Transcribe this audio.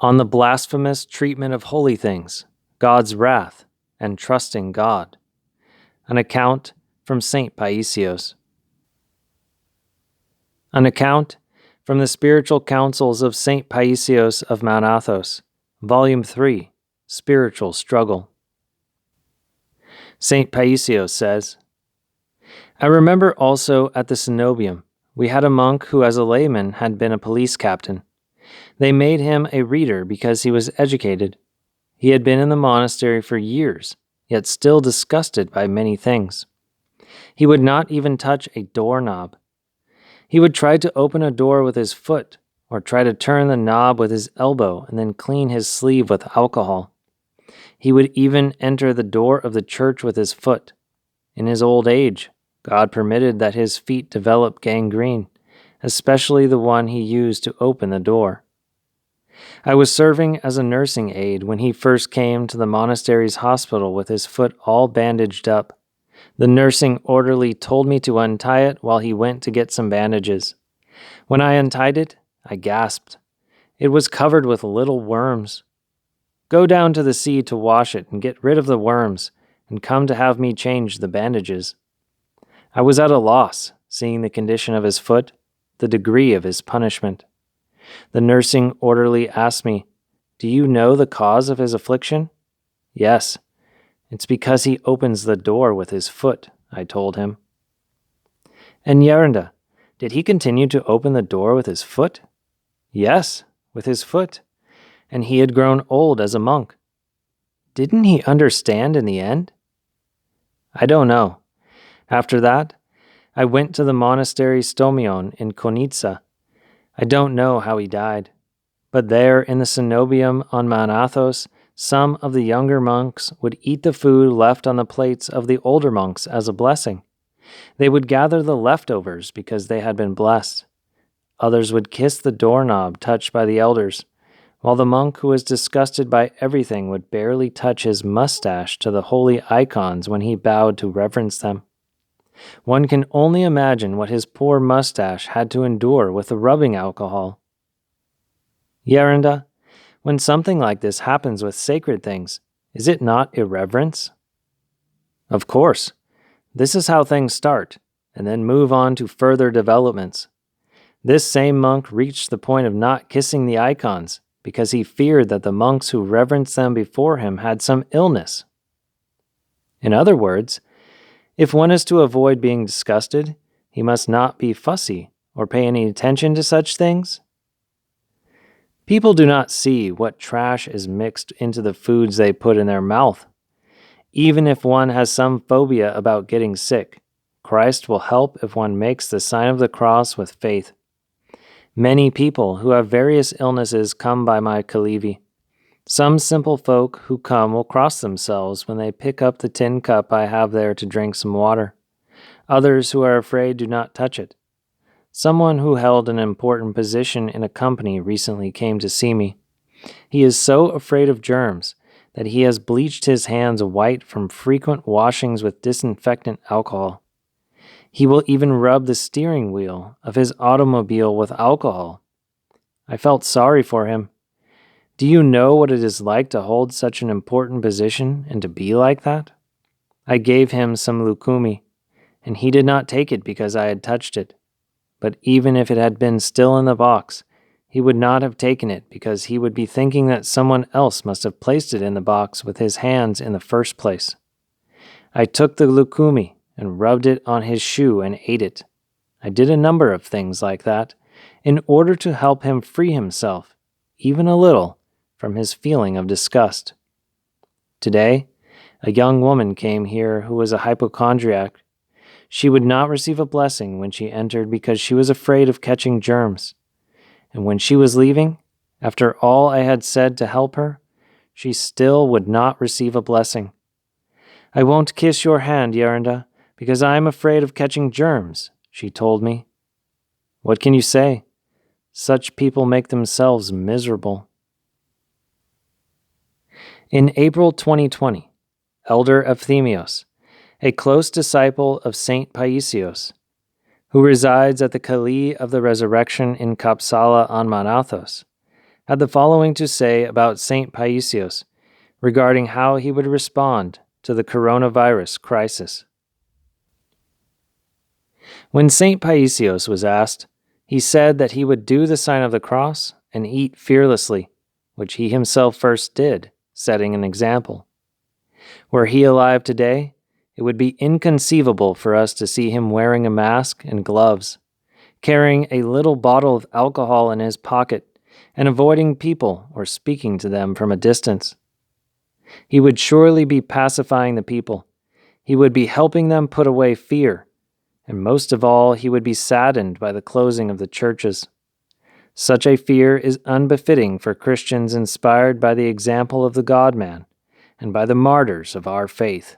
on the blasphemous treatment of holy things, God's wrath, and trusting God. An account from St. Paisios. An account from the Spiritual Counsels of St. Paisios of Mount Athos, Volume 3, Spiritual Struggle. St. Paisios says, I remember also at the Cenobium, we had a monk who as a layman had been a police captain. They made him a reader because he was educated. He had been in the monastery for years, yet still disgusted by many things. He would not even touch a doorknob. He would try to open a door with his foot, or try to turn the knob with his elbow and then clean his sleeve with alcohol. He would even enter the door of the church with his foot. In his old age, God permitted that his feet develop gangrene, especially the one he used to open the door. I was serving as a nursing aide when he first came to the monastery's hospital with his foot all bandaged up. The nursing orderly told me to untie it while he went to get some bandages. When I untied it, I gasped. It was covered with little worms. Go down to the sea to wash it and get rid of the worms, and come to have me change the bandages. I was at a loss, seeing the condition of his foot, the degree of his punishment. The nursing orderly asked me, Do you know the cause of his affliction? Yes. It's because he opens the door with his foot, I told him. And Yerenda, did he continue to open the door with his foot? Yes, with his foot. And he had grown old as a monk. Didn't he understand in the end? I don't know. After that, I went to the monastery Stomion in Konitsa. I don't know how he died, but there in the Cenobium on Mount Athos, some of the younger monks would eat the food left on the plates of the older monks as a blessing. They would gather the leftovers because they had been blessed. Others would kiss the doorknob touched by the elders, while the monk who was disgusted by everything would barely touch his mustache to the holy icons when he bowed to reverence them. One can only imagine what his poor mustache had to endure with the rubbing alcohol. Yerenda, when something like this happens with sacred things, is it not irreverence? Of course. This is how things start, and then move on to further developments. This same monk reached the point of not kissing the icons because he feared that the monks who reverenced them before him had some illness. In other words, if one is to avoid being disgusted, he must not be fussy or pay any attention to such things. People do not see what trash is mixed into the foods they put in their mouth. Even if one has some phobia about getting sick, Christ will help if one makes the sign of the cross with faith. Many people who have various illnesses come by my Kalevi. Some simple folk who come will cross themselves when they pick up the tin cup I have there to drink some water. Others who are afraid do not touch it. Someone who held an important position in a company recently came to see me. He is so afraid of germs that he has bleached his hands white from frequent washings with disinfectant alcohol. He will even rub the steering wheel of his automobile with alcohol. I felt sorry for him. Do you know what it is like to hold such an important position and to be like that? I gave him some lucumi, and he did not take it because I had touched it. But even if it had been still in the box, he would not have taken it because he would be thinking that someone else must have placed it in the box with his hands in the first place. I took the lucumi and rubbed it on his shoe and ate it. I did a number of things like that in order to help him free himself, even a little, from his feeling of disgust. Today, a young woman came here who was a hypochondriac. She would not receive a blessing when she entered because she was afraid of catching germs. And when she was leaving, after all I had said to help her, she still would not receive a blessing. I won't kiss your hand, Yerenda, because I am afraid of catching germs, she told me. What can you say? Such people make themselves miserable. In April 2020, Elder Ephthemios, a close disciple of St. Paisios, who resides at the Kali of the Resurrection in Kapsala on Mount Athos, had the following to say about St. Paisios regarding how he would respond to the coronavirus crisis. When St. Paisios was asked, he said that he would do the sign of the cross and eat fearlessly, which he himself first did, setting an example. Were he alive today, it would be inconceivable for us to see him wearing a mask and gloves, carrying a little bottle of alcohol in his pocket, and avoiding people or speaking to them from a distance. He would surely be pacifying the people. He would be helping them put away fear, and most of all, he would be saddened by the closing of the churches. Such a fear is unbefitting for Christians inspired by the example of the God-man and by the martyrs of our faith.